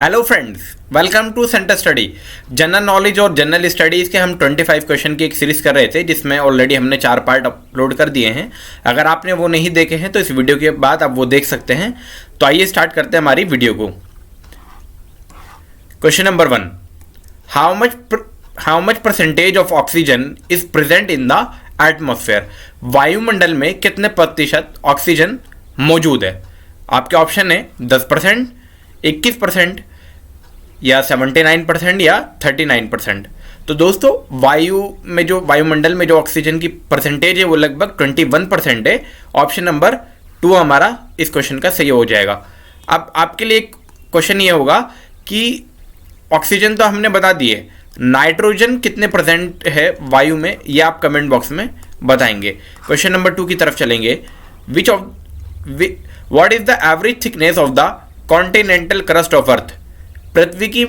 Hello friends, welcome to center study. General knowledge और general studies के हम 25 question की एक सीरीज़ कर रहे थे, जिसमें ऑलरेडी हमने 4 पार्ट अपलोड कर दिए हैं। अगर आपने वो नहीं देखे हैं तो इस वीडियो के बाद आप वो देख सकते हैं। तो आइए स्टार्ट करते हैं हमारी वीडियो को। Question number 1, how much percentage of oxygen is present in the atmosphere. वायुमंडल में कितने प्रतिशत ऑक्सीजन मौजूद है। आपके ऑप्शन है 10%, 21% या 79% या 39%। तो दोस्तों वायुमंडल में जो ऑक्सीजन की परसेंटेज है वो लगभग 21% है। ऑप्शन नंबर 2 हमारा इस क्वेश्चन का सही हो जाएगा। अब आपके लिए एक क्वेश्चन ये होगा कि ऑक्सीजन तो हमने बता दिए, नाइट्रोजन कितने परसेंट है वायु में, ये आप कमेंट बॉक्स में बताएंगे। क्वेश्चन नंबर 2 की तरफ चलेंगे। What is the average thickness of the continental crust of earth. पृथ्वी की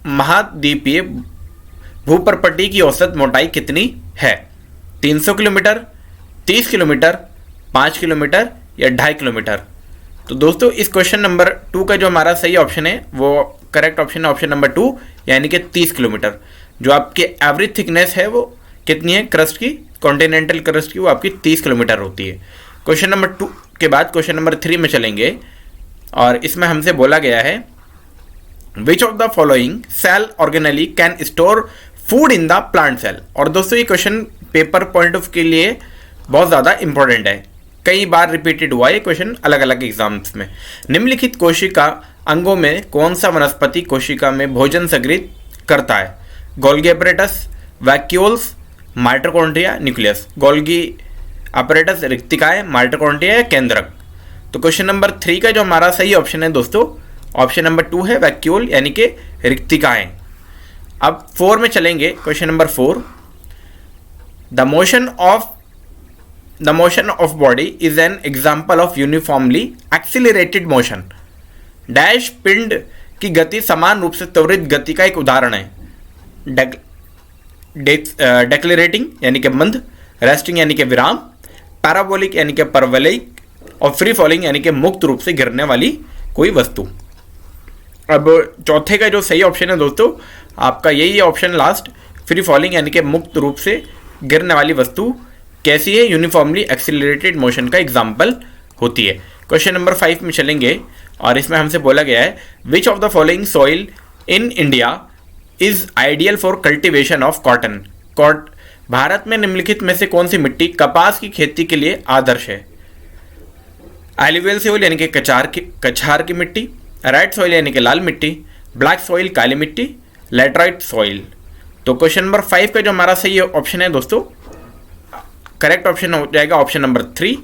महाद्वीपीय भूपर्पटी की औसत मोटाई कितनी है। 300 किलोमीटर, 30 किलोमीटर, 5 किलोमीटर या 2.5 किलोमीटर। तो दोस्तों इस क्वेश्चन नंबर 2 का जो हमारा सही ऑप्शन है वो करेक्ट ऑप्शन है ऑप्शन नंबर 2, यानी कि 30 किलोमीटर। जो आपकी एवरेज थिकनेस है वो कितनी है क्रस्ट की, कॉन्टिनेंटल क्रस्ट की, वो आपकी 30 किलोमीटर होती है। क्वेश्चन नंबर 2 के बाद क्वेश्चन नंबर 3 में चलेंगे और इसमें हमसे बोला गया है which of the following cell organelle can store food in the plant cell. और दोस्तों ये क्वेश्चन पेपर पॉइंट ऑफ के लिए बहुत ज़्यादा इंपॉर्टेंट है, कई बार रिपीटेड हुआ है क्वेश्चन अलग अलग एग्जाम्स में। निम्नलिखित कोशिका अंगों में कौन सा वनस्पति कोशिका में भोजन संग्रहित करता है। Golgi apparatus, vacuoles, mitochondria, nucleus. Golgi apparatus रिक्तिकाएं, माइटोकॉन्ड्रिया या केंद्रक। तो क्वेश्चन नंबर 3 का जो हमारा सही ऑप्शन है दोस्तों ऑप्शन नंबर 2 है, वैक्यूल यानी कि रिक्तिकाएं। अब 4 में चलेंगे। Question number 4, the motion of body is an example of uniformly accelerated motion. Dash पिंड की गति समान रूप से त्वरित गति का एक उदाहरण है। डेक्लेरेटिंग यानी कि मंद, रेस्टिंग यानी कि विराम, पैराबोलिक यानी कि परवलयिक और फ्री फॉलिंग यानी कि मुक्त रूप से गिरने वाली कोई वस्तु। अब चौथे का जो सही ऑप्शन है दोस्तों आपका यही है ऑप्शन लास्ट, फ्री फॉलिंग यानी कि मुक्त रूप से गिरने वाली वस्तु कैसी है, यूनिफॉर्मली एक्सिलरेटेड मोशन का एग्जाम्पल होती है। क्वेश्चन नंबर 5 में चलेंगे और इसमें हमसे बोला गया है which of the following soil in India is ideal for cultivation of cotton. Bharat में निम्नलिखित में से कौन सी मिट्टी कपास की खेती के लिए आदर्श है। एलुवियल सॉइल यानी कि कछार की मिट्टी, रेड सॉइल यानी कि लाल मिट्टी, ब्लैक सॉइल काली मिट्टी, लैटराइट सॉइल। तो क्वेश्चन नंबर 5 का जो हमारा सही ऑप्शन है दोस्तों करेक्ट ऑप्शन हो जाएगा ऑप्शन नंबर 3,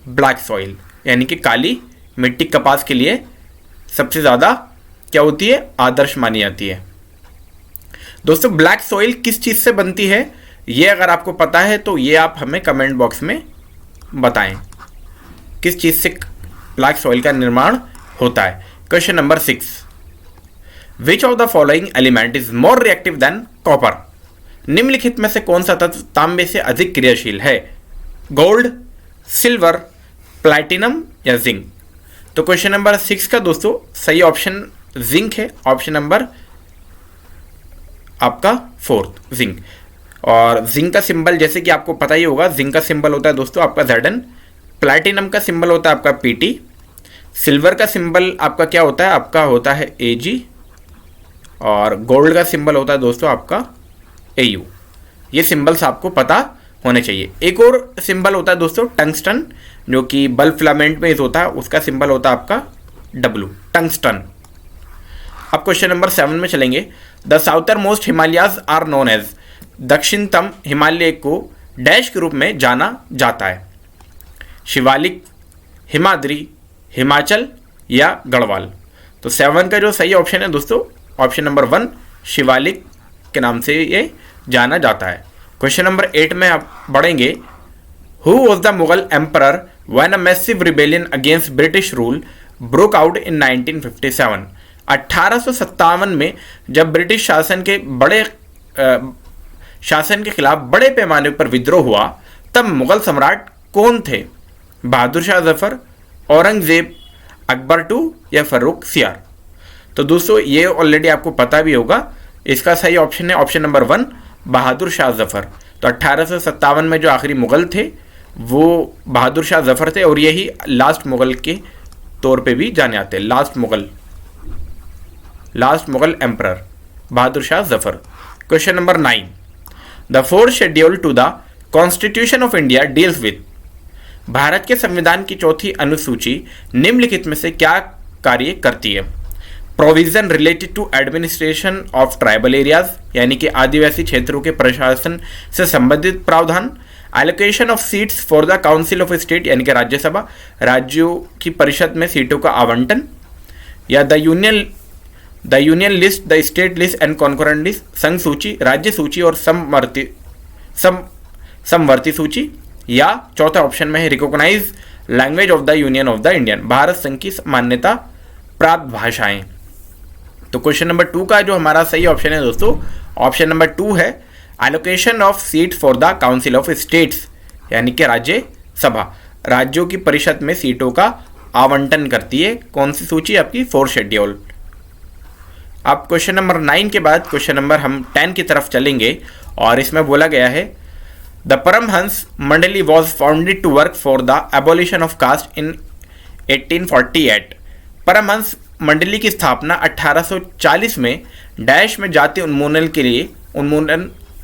ब्लैक सॉइल यानी कि काली मिट्टी कपास के लिए सबसे ज़्यादा क्या होती है, आदर्श मानी जाती है। दोस्तों ब्लैक सॉइल किस चीज़ से बनती है, ये अगर आपको पता है तो ये आप हमें कमेंट बॉक्स में बताएं किस चीज़ से ब्लैक सॉइल का निर्माण होता है। Question number 6, which of the following element is more reactive than copper. निम्नलिखित में से कौन सा तत्व तांबे से अधिक क्रियाशील है। गोल्ड, सिल्वर, प्लैटिनम या जिंक। तो क्वेश्चन नंबर 6 का दोस्तों सही ऑप्शन जिंक है, ऑप्शन नंबर आपका 4 जिंक। और जिंक का सिंबल जैसे कि आपको पता ही होगा, जिंक का सिंबल होता है दोस्तों आपका Zn, प्लैटिनम का सिंबल होता है आपका Pt, सिल्वर का सिंबल आपका क्या होता है, आपका होता है Ag, और गोल्ड का सिंबल होता है दोस्तों आपका Au। ये सिंबल्स आपको पता होने चाहिए। एक और सिंबल होता है दोस्तों टंगस्टन, जो कि बल्ब फिलामेंट में होता है, उसका सिंबल होता है आपका W, टंगस्टन। अब क्वेश्चन नंबर 7 में चलेंगे। The southernmost Himalayas are known as. दक्षिणतम हिमालय को डैश के रूप में जाना जाता है। शिवालिक, हिमाद्री, हिमाचल या गढ़वाल। तो 7 का जो सही ऑप्शन है दोस्तों ऑप्शन नंबर 1, शिवालिक के नाम से ये जाना जाता है। क्वेश्चन नंबर 8 में आप बढ़ेंगे। Who was the Mughal emperor when a massive rebellion against British rule broke out in 1957। 1857 में जब ब्रिटिश शासन के खिलाफ बड़े पैमाने पर विद्रोह हुआ तब मुगल सम्राट कौन थे। बहादुर शाह जफर, औरंगजेब, अकबर II या फर्रुख सियार। तो दोस्तों ये ऑलरेडी आपको पता भी होगा, इसका सही ऑप्शन है ऑप्शन नंबर 1 बहादुर शाह जफर। तो 1857 में जो आखिरी मुगल थे वो बहादुर शाह जफर थे, और यही लास्ट मुगल के तौर पे भी जाने आते हैं, last Mughal emperor Bahadur Shah Zafar. Question number 9, the fourth schedule to the constitution of India deals with, Bharat के संविधान की चौथी अनुसूची निम्नलिखित में से क्या कार्य करती है? Provision related to administration of tribal areas, यानी कि आदिवासी क्षेत्रों के प्रशासन से संबंधित प्रावधान। Allocation of seats for the council of state, यानी कि राज्यसभा, राज्यों की परिषद में सीटों का आवंटन। या the union list, the state list and concurrent list, संघ सूची, राज्य सूची और समवर्ती सूची। या चौथा ऑप्शन में है recognize language of the union of the Indian, Bharat संघ की मान्यता प्राप्त भाषाएं। तो क्वेश्चन नंबर 2 का जो हमारा सही ऑप्शन है दोस्तों, ऑप्शन नंबर 2 है allocation of seat for the council of states, यानी कि राज्यसभा, राज्यों की परिषद में सीटों का आवंटन करती है। कौन सी सूची? आपकी 4th शेड्यूल। अब क्वेश्चन नंबर 9 के बाद क्वेश्चन नंबर हम 10 की तरफ चलेंगे, और इसमें बोला गया है the Paramhansa Mandali was founded to work for the abolition of caste in 1848। Paramhansa Mandali की स्थापना 1840 में डैश में जाति उन्मूलन के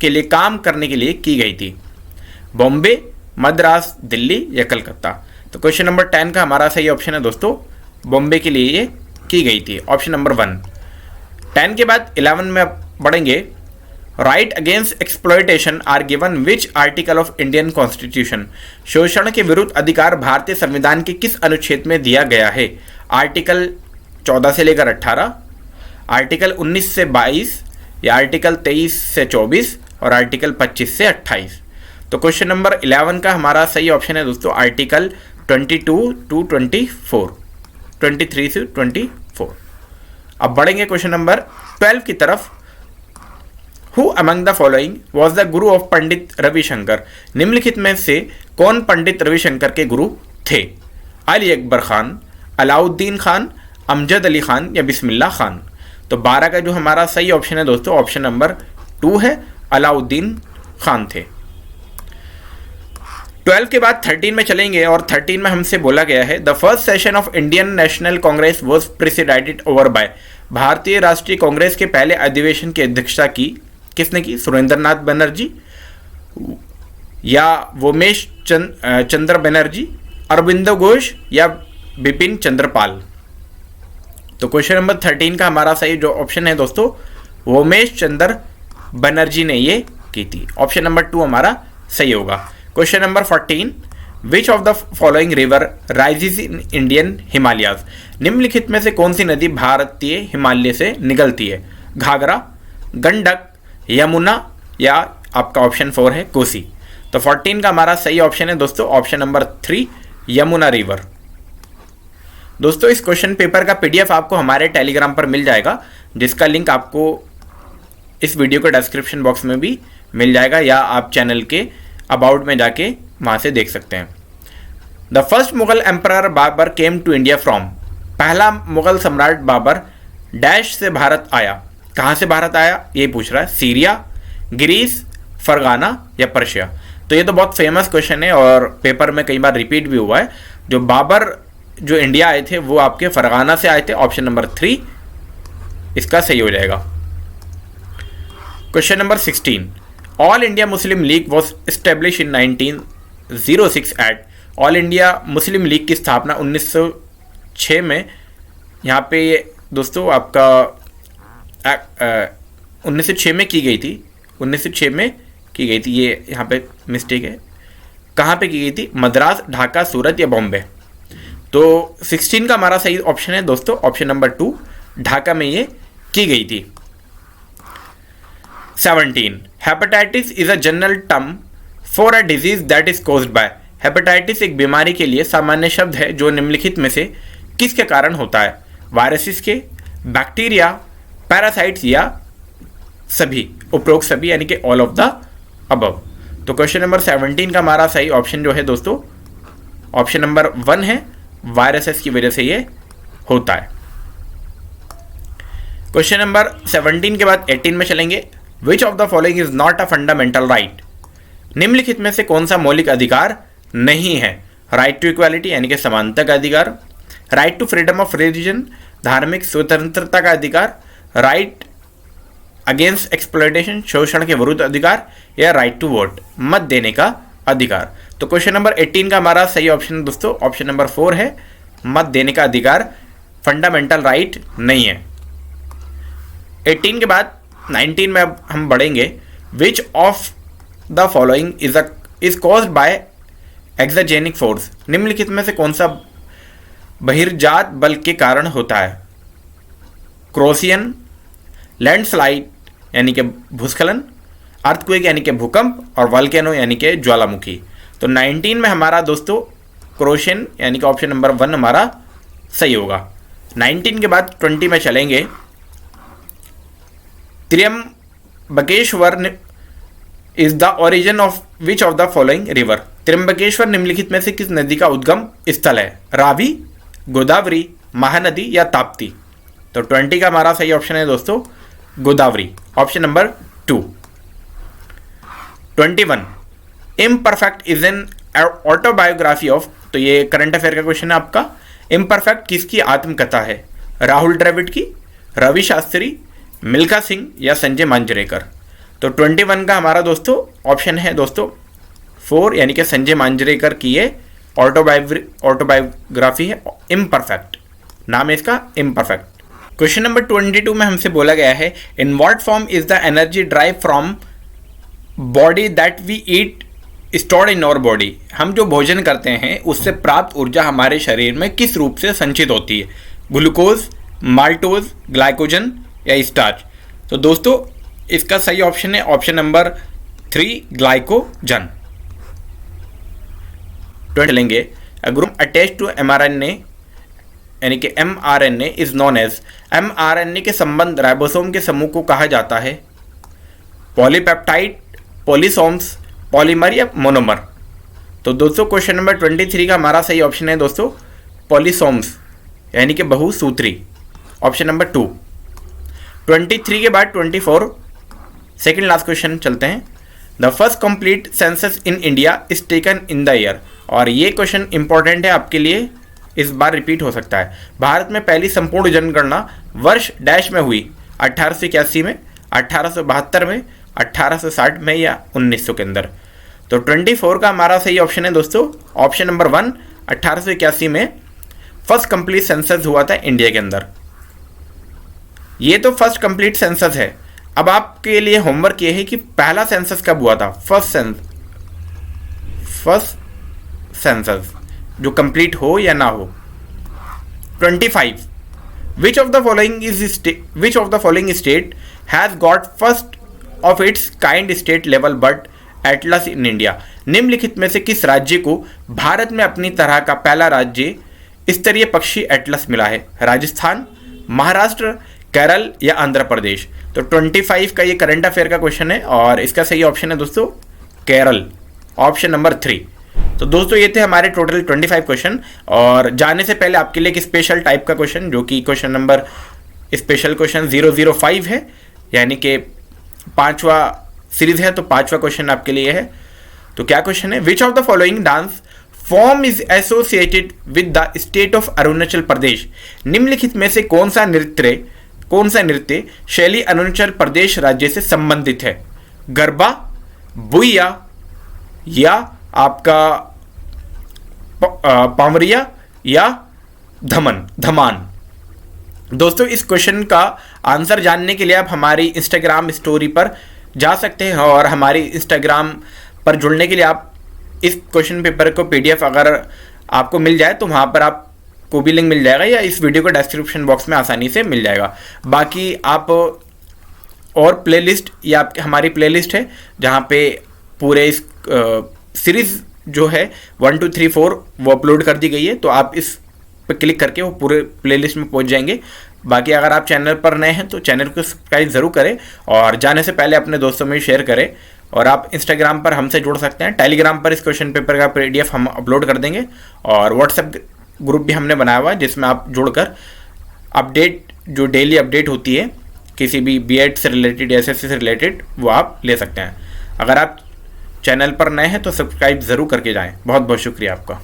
लिए काम करने के लिए की गई थी। बॉम्बे, मद्रास, दिल्ली या कलकत्ता। तो क्वेश्चन नंबर 10 का हमारा सही ऑप्शन है दोस्तों, बॉम्बे के लिए ये की गई थी, ऑप्शन नंबर 1। 10 के बाद 11 में बढ़ेंगे। Right against exploitation are given which article of Indian constitution, शोषण के विरुद्ध अधिकार भारतीय संविधान के किस अनुच्छेद में दिया गया है? आर्टिकल 14 से लेकर 18, आर्टिकल 19 से 22, या आर्टिकल 23 से 24 और आर्टिकल 25 से 28। तो क्वेश्चन नंबर 11 का हमारा सही ऑप्शन है दोस्तों आर्टिकल 22 टू 24, 23 से 24। अब बढ़ेंगे क्वेश्चन नंबर 12 की तरफ। Who among the following was the Guru of Pandit Ravishankar, निम्नलिखित में से कौन पंडित रविशंकर के गुरु थे? अली अकबर खान, अलाउद्दीन खान, अमजद अली खान या बिस्मिल्लाह खान। तो 12 का जो हमारा सही ऑप्शन है दोस्तों ऑप्शन नंबर 2 है, अलाउद्दीन खान थे। 12 के बाद 13 में चलेंगे, और 13 में हमसे बोला गया है the first session of Indian National Congress was presided over by, भारतीय राष्ट्रीय कांग्रेस के पहले अधिवेशन की अध्यक्षता की किसने की? सुरेंद्रनाथ बनर्जी, या वोमेश चंद्र बनर्जी, अरविंदो घोष या बिपिन चंद्र पाल। तो क्वेश्चन नंबर 13 का हमारा सही जो ऑप्शन है दोस्तों वोमेश चंद्र बनर्जी ने ये की थी, ऑप्शन नंबर 2 हमारा सही होगा। Question number 14, which of the following river rises in Indian Himalayas, निम्नलिखित में से कौन सी नदी भारतीय हिमालय से निकलती है? घाघरा, गंडक, यमुना या आपका ऑप्शन 4 है कोसी। तो 14 का हमारा सही ऑप्शन है दोस्तों ऑप्शन नंबर 3 यमुना रिवर। दोस्तों इस क्वेश्चन पेपर का PDF आपको हमारे टेलीग्राम पर मिल जाएगा, जिसका लिंक आपको इस वीडियो के डिस्क्रिप्शन बॉक्स में भी मिल जाएगा, या आप चैनल के अबाउट में जाके वहाँ से देख सकते हैं। The first Mughal emperor Babar came to India from, पहला मुगल सम्राट बाबर डैश से भारत आया, कहाँ से भारत आया ये पूछ रहा है? सीरिया, ग्रीस, फरगाना या पर्शिया। तो ये तो बहुत फेमस क्वेश्चन है और पेपर में कई बार रिपीट भी हुआ है। जो बाबर जो इंडिया आए थे वो आपके फरगाना से आए थे, ऑप्शन नंबर 3 इसका सही हो जाएगा। Question number 16, all India Muslim League was establish in 1906 at, all India Muslim League की स्थापना 1906 में यहाँ पे दोस्तों आपका 1906 में की गई थी, 1906 में की गई थी, ये यहाँ पे मिस्टेक है। कहाँ पे की गई थी? मद्रास, ढाका, सूरत या बॉम्बे। तो 16 का हमारा सही ऑप्शन है दोस्तों ऑप्शन नंबर 2 ढाका में ये की गई थी। 17, hepatitis is a general term for a disease that is caused by, hepatitis एक बीमारी के लिए सामान्य शब्द है जो निम्नलिखित में से किसके कारण होता है? वायरसेस के, बैक्टीरिया, पैरासाइट्स या सभी, उपरोक्त सभी यानी कि ऑल ऑफ द अबव। तो क्वेश्चन नंबर 17 का हमारा सही ऑप्शन जो है दोस्तों ऑप्शन नंबर 1 है, वायरसेस की वजह से ये होता है। क्वेश्चन नंबर 17 के बाद 18 में चलेंगे। विच of the following is not a fundamental right? निम्नलिखित में से कौन सा मौलिक अधिकार नहीं है? राइट टू इक्वालिटी यानी कि समानता का अधिकार, right to freedom of religion धार्मिक स्वतंत्रता का अधिकार, राइट अगेंस्ट एक्सप्लॉयटेशन शोषण के विरुद्ध अधिकार, या राइट टू वोट मत देने का अधिकार। तो क्वेश्चन नंबर 18 का हमारा सही ऑप्शन दोस्तों ऑप्शन नंबर 4 है, मत देने का अधिकार फंडामेंटल राइट नहीं है। 18 के बाद 19 में अब हम बढ़ेंगे। विच of the following is caused by exogenic force? निम्नलिखित में से कौन सा बहिर्जात बल के कारण होता है? क्रोसियन, लैंडस्लाइड यानी कि भूस्खलन, अर्थक्वेक यानी कि भूकंप, और वल्केनो यानी कि ज्वालामुखी। तो 19 में हमारा दोस्तों क्रोशियन यानी कि ऑप्शन नंबर 1 हमारा सही होगा। 19 के बाद 20 में चलेंगे। Trimbakeshwar is the origin of which of the following river? Trimbakeshwar निम्नलिखित में से किस नदी का उद्गम स्थल है? रावी, गोदावरी, महानदी या ताप्ती? तो 20 का हमारा सही ऑप्शन है दोस्तों Godavari, option number 2। 21 imperfect is an autobiography of? तो ये करंट अफेयर का क्वेश्चन है आपका। इम्परफेक्ट किसकी आत्मकथा है? राहुल द्रविड़ की, रवि शास्त्री, मिल्खा सिंह या संजय मांजरेकर? तो 21 का हमारा दोस्तों ऑप्शन है दोस्तों 4 यानी कि संजय मांजरेकर की ये ऑटोबायोग्राफी है। इम्परफेक्ट नाम है इसका, इम्परफेक्ट। क्वेश्चन नंबर 22 में हमसे बोला गया है in what form is the energy drive from body that we eat stored in our body? हम जो भोजन करते हैं उससे प्राप्त ऊर्जा हमारे शरीर में किस रूप से संचित होती है? ग्लूकोज, माल्टोज, ग्लाइकोजन या स्टार्च? तो दोस्तों इसका सही ऑप्शन है ऑप्शन नंबर 3 ग्लाइकोजन। लेंगे ग्रुप अटैच टू mRNA यानी कि mRNA is non age? mRNA के संबंध राइबोसोम के समूह को कहा जाता है? पॉलीपेप्टाइड, पॉलीसोम्स, पॉलीमर या मोनोमर? तो दोस्तों क्वेश्चन नंबर 23 का हमारा सही ऑप्शन है दोस्तों पॉलीसोम्स यानी कि बहुसूत्री, ऑप्शन नंबर 2। 23 के बाद 24 सेकेंड लास्ट क्वेश्चन चलते हैं। The first complete census in India is taken in the year? और ये क्वेश्चन इंपॉर्टेंट है आपके लिए, इस बार रिपीट हो सकता है। भारत में पहली संपूर्ण जनगणना वर्ष डैश में हुई? 1881 में, 1872 में, 1860 में या 1900 के अंदर? तो 24 का हमारा सही ऑप्शन है दोस्तों ऑप्शन नंबर 1 1881 में फर्स्ट कंप्लीट सेंसस हुआ था इंडिया के अंदर। ये तो फर्स्ट कंप्लीट सेंसस है। अब आपके लिए होमवर्क ये है कि पहला सेंसस कब हुआ था? फर्स्ट सेंसस जो कंप्लीट हो या ना हो। 25 विच of the following state has got first of its kind state level bird Atlas in India? निम्नलिखित में से किस राज्य को भारत में अपनी तरह का पहला राज्य स्तरीय पक्षी एटलस मिला है? राजस्थान, महाराष्ट्र, केरल या आंध्र प्रदेश? तो 25 का ये करंट अफेयर का क्वेश्चन है और इसका सही ऑप्शन है दोस्तों केरल, ऑप्शन नंबर 3। तो दोस्तों ये थे हमारे टोटल 25 क्वेश्चन। और जाने से पहले आपके लिए एक स्पेशल टाइप का क्वेश्चन जो कि क्वेश्चन नंबर स्पेशल क्वेश्चन 005 है, यानी कि 5वां सीरीज है, तो 5वां क्वेश्चन आपके लिए है। तो क्या क्वेश्चन है? Which of the following dance form is associated with the state of Arunachal Pradesh? निम्नलिखित में से कौन सा नृत्य शैली अरुणाचल प्रदेश राज्य से संबंधित है? गरबा, बुइया या आपका पामरिया या धमान? दोस्तों इस क्वेश्चन का आंसर जानने के लिए आप हमारी इंस्टाग्राम स्टोरी पर जा सकते हैं और हमारी इंस्टाग्राम पर जुड़ने के लिए आप इस क्वेश्चन पेपर को PDF अगर आपको मिल जाए तो वहाँ पर आपको भी लिंक मिल जाएगा या इस वीडियो को डिस्क्रिप्शन बॉक्स में आसानी से मिल जाएगा। बाकी आप और प्लेलिस्ट या आपकी हमारी प्लेलिस्ट है जहाँ पे पूरे इस सीरीज़ जो है 1 2 3 4 वो अपलोड कर दी गई है, तो आप इस पर क्लिक करके वो पूरे प्लेलिस्ट में पहुंच जाएंगे। बाकी अगर आप चैनल पर नए हैं तो चैनल को सब्सक्राइब ज़रूर करें और जाने से पहले अपने दोस्तों में शेयर करें। और आप इंस्टाग्राम पर हमसे जुड़ सकते हैं, टेलीग्राम पर इस क्वेश्चन पेपर का PDF हम अपलोड कर देंगे और व्हाट्सएप ग्रुप भी हमने बनाया हुआ है जिसमें आप जुड़कर अपडेट जो डेली अपडेट होती है किसी भी बीएड से रिलेटेड, एसएससी से रिलेटेड, वो आप ले सकते हैं। अगर आप चैनल पर नए हैं तो सब्सक्राइब ज़रूर करके जाएं। बहुत बहुत शुक्रिया आपका।